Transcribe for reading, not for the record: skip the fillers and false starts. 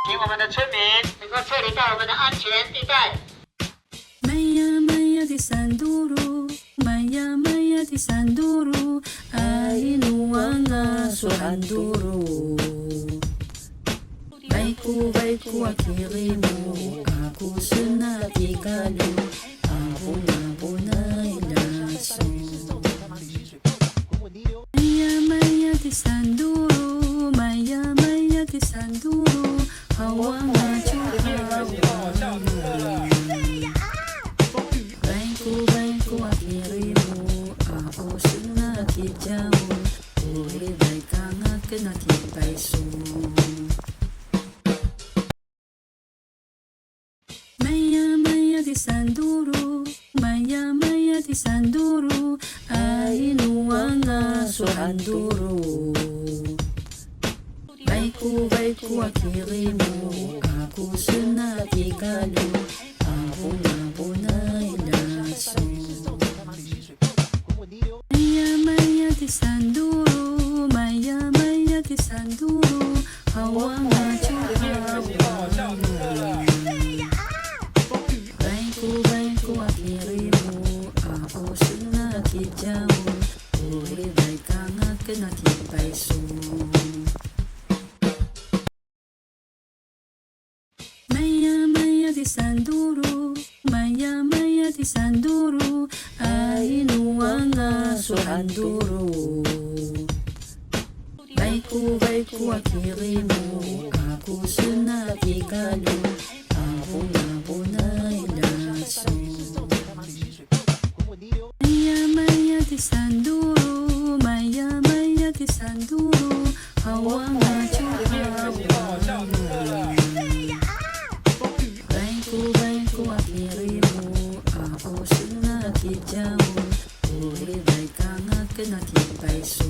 离我们的村民能够撤离到我们的安全地带。Maya Maya di Sanduro, Maya Maya di Sanduro, ainuanga suhanduro. Baiku akirimu, aku senatikalu, abu na ilaso. Maya Maya di Sanduro, Maya Maya di Sanduro, hawanga Baik ku akirimu, ako sinakijamu, uri baik kangat kenakipaisu. Maya Maya di Sanduro, Maya Maya di Sanduro, ainuanga suhanduro. Baik ku akirimu, ako senatikalu, abu na ilaso. Maya Maya di Sanduro, Maya Maya di Sanduro, hawanga Baik ku akirimu, ako sinakijamu, uri baik kangat kenakipaisu. Maya Maya di Sanduro, Maya Maya di Sanduro, ainuanga suhanduro. Baik ku akirimu, ako senatikalu, abu na ilaso. Maya Maya di Sanduro, Maya Maya di Sanduro, hawanga Baik ku akirimu, ako sinakijamu, uri baik kangat kenakipaisu.